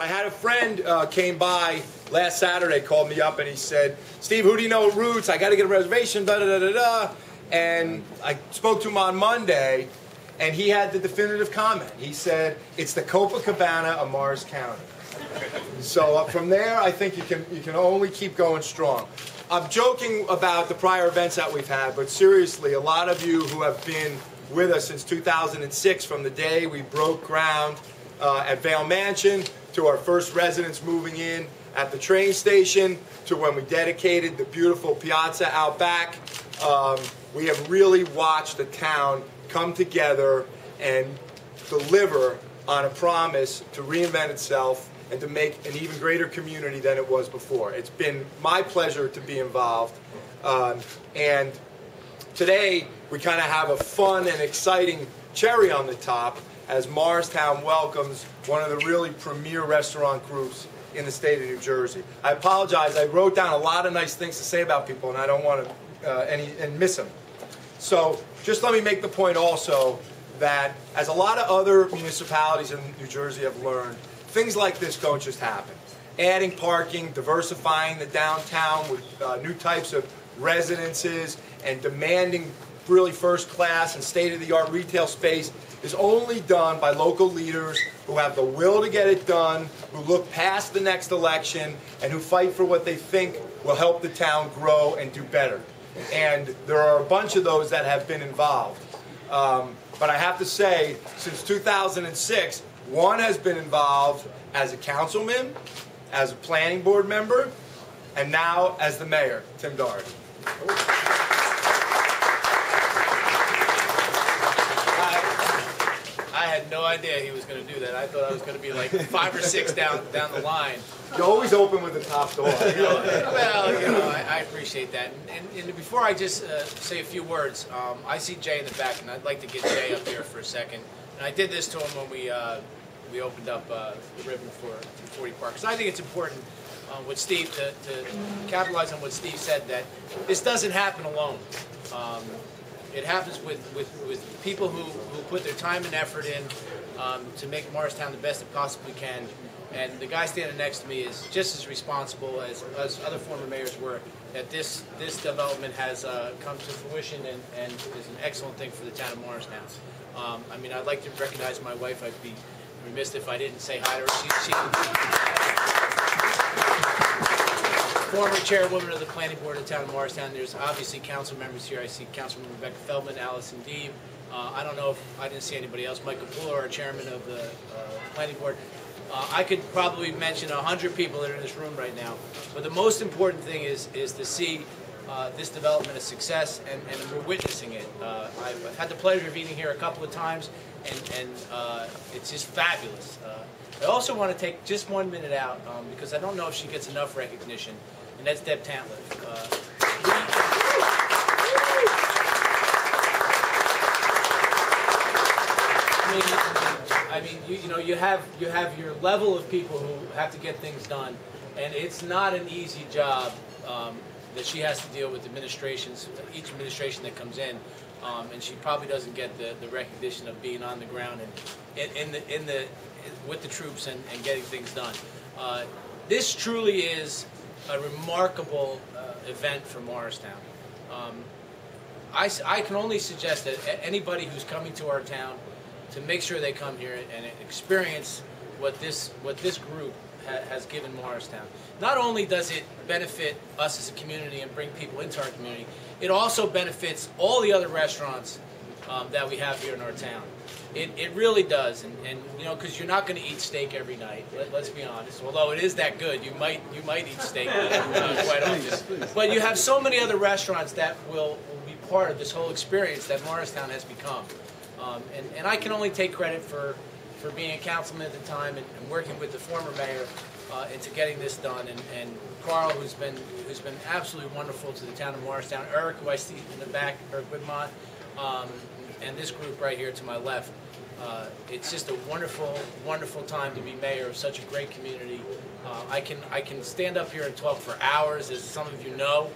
I had a friend came by last Saturday, called me up, and he said, "Steve, who do you know at Roots? I got to get a reservation, da da da da da." And I spoke to him on Monday, and he had the definitive comment. He said, "It's the Copacabana of Morris County." So from there, I think you can only keep going strong. I'm joking about the prior events that we've had, but seriously, a lot of you who have been with us since 2006, from the day we broke ground at Vail Mansion, to our first residents moving in at the train station, to when we dedicated the beautiful piazza out back, we have really watched the town come together and deliver on a promise to reinvent itself and to make an even greater community than it was before. It's been my pleasure to be involved. And today, we kind of have a fun and exciting cherry on the top as Morristown welcomes one of the really premier restaurant groups in the state of New Jersey. I apologize, I wrote down a lot of nice things to say about people, and I don't want to miss them. So just let me make the point also that, as a lot of other municipalities in New Jersey have learned, things like this don't just happen. Adding parking, diversifying the downtown with new types of residences, and demanding really first-class and state-of-the-art retail space is only done by local leaders who have the will to get it done, who look past the next election, and who fight for what they think will help the town grow and do better. And there are a bunch of those that have been involved. But I have to say, since 2006, one has been involved as a councilman, as a planning board member, and now as the mayor, Tim Dougherty. I had no idea he was going to do that. I thought I was going to be like 5 or 6 down the line. You always open with the top door. Well, I appreciate that. And before I just say a few words, I see Jay in the back, and I'd like to get Jay up here for a second. And I did this to him when we opened up the ribbon for 40 Park, because I think it's important with Steve to capitalize on what Steve said, that this doesn't happen alone. It happens with people who put their time and effort in to make Morristown the best it possibly can. And the guy standing next to me is just as responsible as other former mayors were, that this development has come to fruition and is an excellent thing for the town of Morristown. I mean, I'd like to recognize my wife. I'd be remiss if I didn't say hi to her. She's former chairwoman of the planning board of the town of Morristown. There's obviously council members here. I see Councilman Rebecca Feldman, Allison Deeb. I don't know if I didn't see anybody else. Michael Puller, our chairman of the planning board. I could probably mention 100 people that are in this room right now. But the most important thing is to see this development a success, and we're witnessing it. I've had the pleasure of eating here a couple of times, and it's just fabulous. I also want to take just 1 minute out, because I don't know if she gets enough recognition, and that's Deb Tantliff. I mean, you have your level of people who have to get things done, and it's not an easy job that she has to deal with each administration that comes in, and she probably doesn't get the recognition of being on the ground and with the troops and getting things done. This truly is a remarkable event for Morristown. I can only suggest that anybody who's coming to our town to make sure they come here and experience what this group has given Morristown. Not only does it benefit us as a community and bring people into our community, it also benefits all the other restaurants that we have here in our town. It really does, and because you're not going to eat steak every night. Let's be honest. Although it is that good, you might eat steak quite often. But you have so many other restaurants that will be part of this whole experience that Morristown has become. And I can only take credit for being a councilman at the time and working with the former mayor into getting this done, and Carl, who's been absolutely wonderful to the town of Morristown, Eric, who I see in the back, Eric Whitmont, and this group right here to my left. It's just a wonderful, wonderful time to be mayor of such a great community. I can stand up here and talk for hours, as some of you know.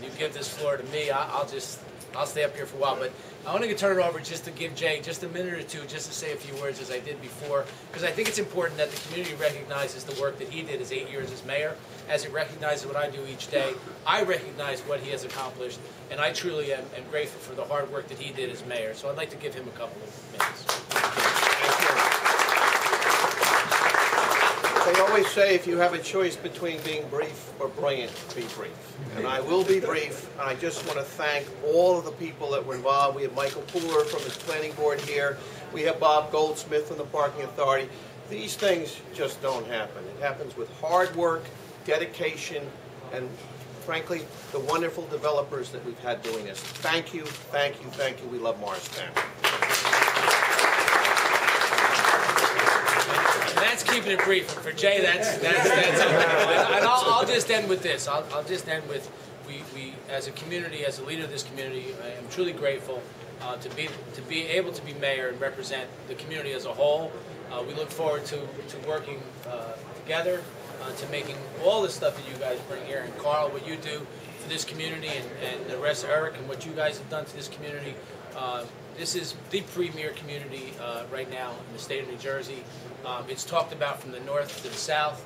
You give this floor to me, I'll just I'll stay up here for a while, but I want to turn it over just to give Jay just a minute or two just to say a few words as I did before, because I think it's important that the community recognizes the work that he did his 8 years as mayor, as it recognizes what I do each day. I recognize what he has accomplished, and I truly am grateful for the hard work that he did as mayor. So I'd like to give him a couple of minutes. They always say if you have a choice between being brief or brilliant, be brief. And I will be brief. I just want to thank all of the people that were involved. We have Michael Pooler from the planning board here. We have Bob Goldsmith from the Parking Authority. These things just don't happen. It happens with hard work, dedication, and frankly, the wonderful developers that we've had doing this. Thank you, thank you, thank you. We love Morristown. That's keeping it brief. For Jay, that's okay. And I'll just end with this. I'll just end with we as a community, as a leader of this community, I am truly grateful to be able to be mayor and represent the community as a whole. We look forward to working together to making all the stuff that you guys bring here. And Carl, what you do for this community, and the rest of Eric and what you guys have done to this community. This is the premier community right now in the state of New Jersey. It's talked about from the north to the south.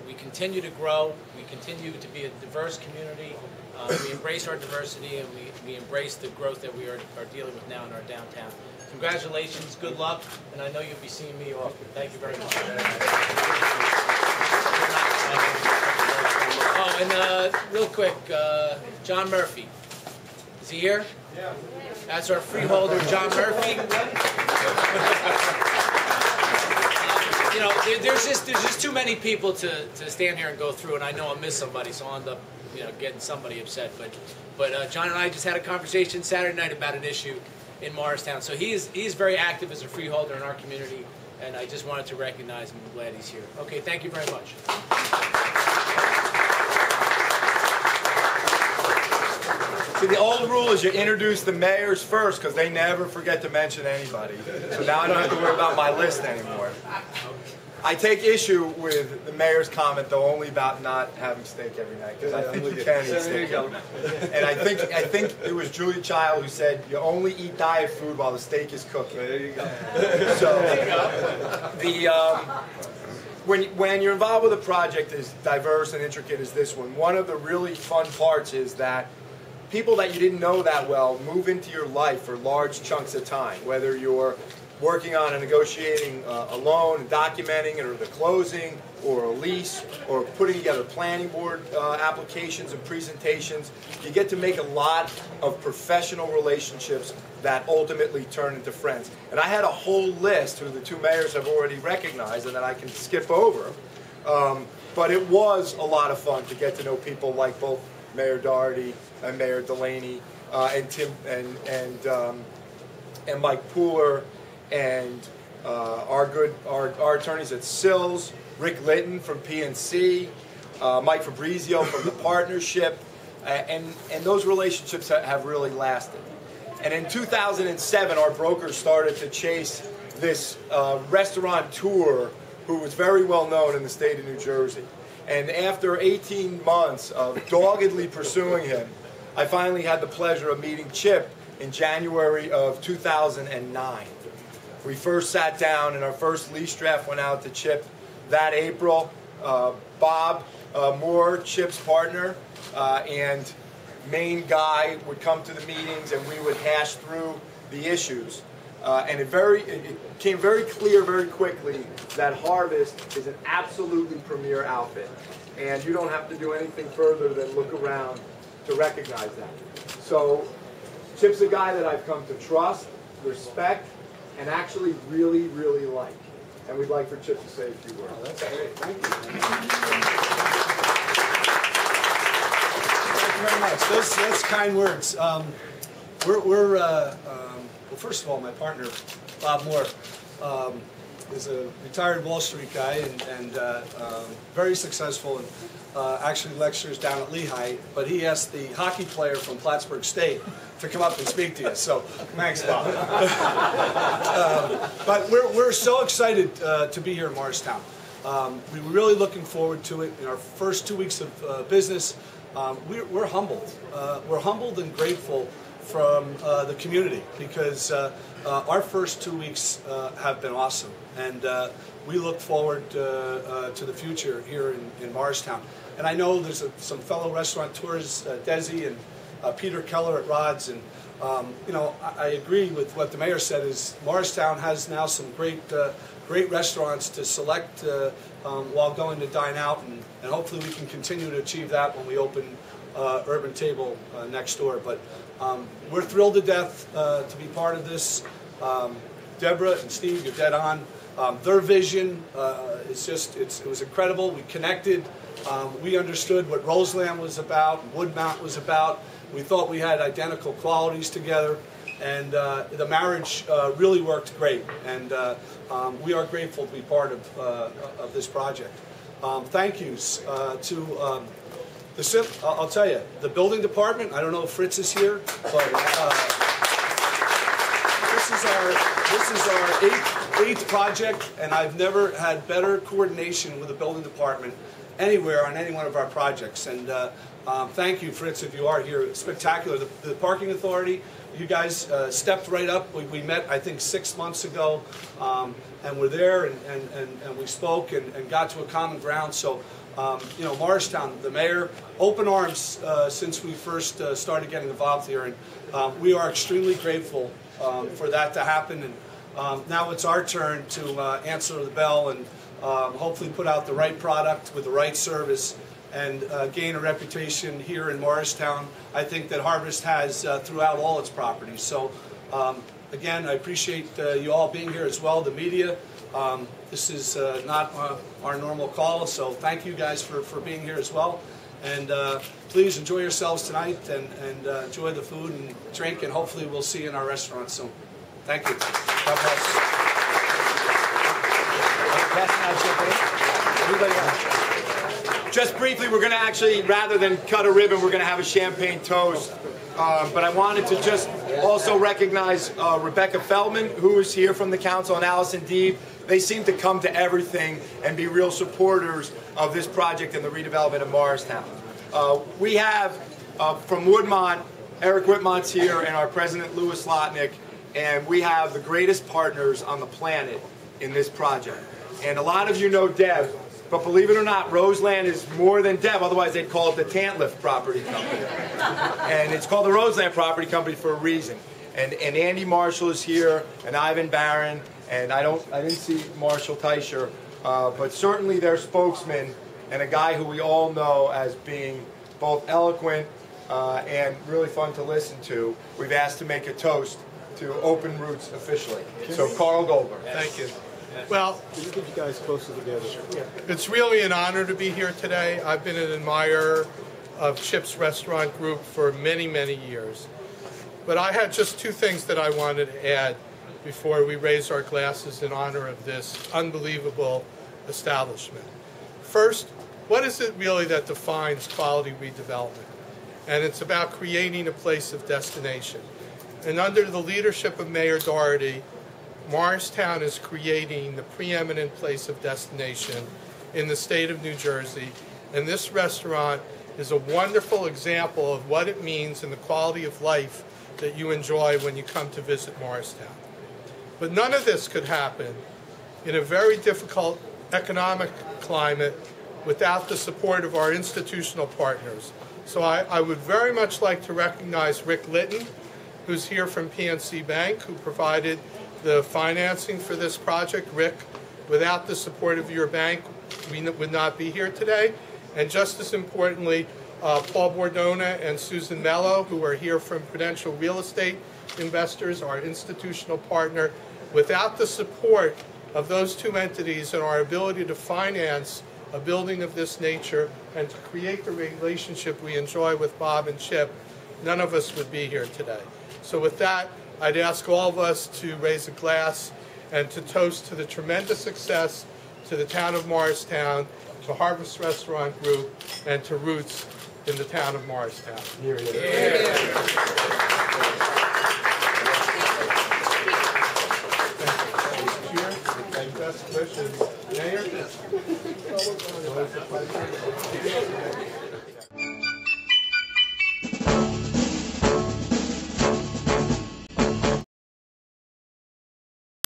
We continue to grow. We continue to be a diverse community. We embrace our diversity, and we embrace the growth that we are dealing with now in our downtown. Congratulations, good luck, and I know you'll be seeing me often. Thank you very much. Oh, and real quick, John Murphy. Is he here? Yeah. That's our freeholder, John Murphy. You know, there's just too many people to stand here and go through, and I know I'll miss somebody, so I'll end up, you know, getting somebody upset. But John and I just had a conversation Saturday night about an issue in Morristown. So he's very active as a freeholder in our community, and I just wanted to recognize him. I'm glad he's here. Okay, thank you very much. See, the old rule is you introduce the mayors first because they never forget to mention anybody. So now I don't have to worry about my list anymore. I take issue with the mayor's comment, though, only about not having steak every night, because I think you can eat steak every night. And I think it was Julia Child who said you only eat diet food while the steak is cooking. There you go. So when you're involved with a project as diverse and intricate as this one of the really fun parts is that people that you didn't know that well move into your life for large chunks of time, whether you're working on and negotiating a loan, documenting it, or the closing, or a lease, or putting together planning board applications and presentations. You get to make a lot of professional relationships that ultimately turn into friends. And I had a whole list who the two mayors have already recognized and that I can skip over. But it was a lot of fun to get to know people like both Mayor Dougherty and Mayor Delaney and Tim and Mike Pooler, and our attorneys at Sills, Rick Litton from PNC, Mike Fabrizio from the partnership, and those relationships have really lasted. And in 2007, our brokers started to chase this restaurateur who was very well known in the state of New Jersey. And after 18 months of doggedly pursuing him, I finally had the pleasure of meeting Chip in January of 2009. We first sat down and our first lease draft went out to Chip that April. Bob Moore, Chip's partner and main guy, would come to the meetings and we would hash through the issues. And it became very clear very quickly that Harvest is an absolutely premier outfit. And you don't have to do anything further than look around to recognize that. So Chip's a guy that I've come to trust, respect, and actually really, really like. And we'd like for Chip to say a few words. Oh, that's great. Thank you. Thank you very much. Those kind words. Well, first of all, my partner, Bob Moore, is a retired Wall Street guy and very successful and actually lectures down at Lehigh, but he asked the hockey player from Plattsburgh State to come up and speak to you, so thanks, Bob. But we're so excited to be here in Morristown. We're really looking forward to it. In our first 2 weeks of business, we're humbled. We're humbled and grateful from the community, because our first 2 weeks have been awesome, and we look forward to the future here in Morristown. And I know there's some fellow restaurateurs, Desi and Peter Keller at Rod's, and you know, I agree with what the mayor said. Is Morristown has now some great restaurants to select while going to dine out, and hopefully we can continue to achieve that when we open Urban Table next door. But we're thrilled to death to be part of this. Deborah and Steve, you're dead on. Their vision it was incredible. We connected. We understood what Roseland was about, Woodmount was about. We thought we had identical qualities together, and the marriage really worked great. And we are grateful to be part of this project. Thank yous to I'll tell you, the building department. I don't know if Fritz is here, but this is our eighth project, and I've never had better coordination with the building department anywhere on any one of our projects. And thank you, Fritz, if you are here. It's spectacular. The parking authority, you guys stepped right up. We met, I think, 6 months ago, and we're there, and we spoke and got to a common ground. So, you know, Morristown, the mayor, open arms since we first started getting involved here, and we are extremely grateful for that to happen. And now it's our turn to answer the bell and hopefully put out the right product with the right service, and gain a reputation here in Morristown. I think that Harvest has throughout all its properties. So again, I appreciate you all being here as well, the media. This is not our normal call, so thank you guys for being here as well. And please enjoy yourselves tonight, and enjoy the food and drink, and hopefully we'll see you in our restaurant soon. Thank you. God bless. Just briefly, we're going to actually, rather than cut a ribbon, we're going to have a champagne toast. But I wanted to just also recognize Rebecca Feldman, who is here from the council, and Allison Deeb. They seem to come to everything and be real supporters of this project and the redevelopment of Morristown. We have from Woodmont, Eric Whitmont's here, and our president, Louis Lotnick, and we have the greatest partners on the planet in this project. And a lot of you know Deb, but believe it or not, Roseland is more than Deb, otherwise they'd call it the Tantliff Property Company. And it's called the Roseland Property Company for a reason. And Andy Marshall is here, and Ivan Barron, and I didn't see Marshall Teicher, but certainly their spokesman, and a guy who we all know as being both eloquent and really fun to listen to. We've asked to make a toast to open Roots officially. So Carl Goldberg. Thank you. Well, can you get you guys closer together? it's really an honor to be here today. I've been an admirer of Chip's Restaurant Group for many, many years. But I had just two things that I wanted to add before we raise our glasses in honor of this unbelievable establishment. First, what is it really that defines quality redevelopment? And it's about creating a place of destination. And under the leadership of Mayor Dougherty, Morristown is creating the preeminent place of destination in the state of New Jersey. And this restaurant is a wonderful example of what it means and the quality of life that you enjoy when you come to visit Morristown. But none of this could happen in a very difficult economic climate without the support of our institutional partners. So I would very much like to recognize Rick Litton, who's here from PNC Bank, who provided the financing for this project. Rick, without the support of your bank, we would not be here today. And just as importantly, Paul Bordona and Susan Mello, who are here from Prudential Real Estate Investors, our institutional partner. Without the support of those two entities and our ability to finance a building of this nature and to create the relationship we enjoy with Bob and Chip, none of us would be here today. So with that, I'd ask all of us to raise a glass and to toast to the tremendous success to the town of Morristown, to Harvest Restaurant Group, and to Roots in the town of Morristown. Here he is. Best wishes. Mayor.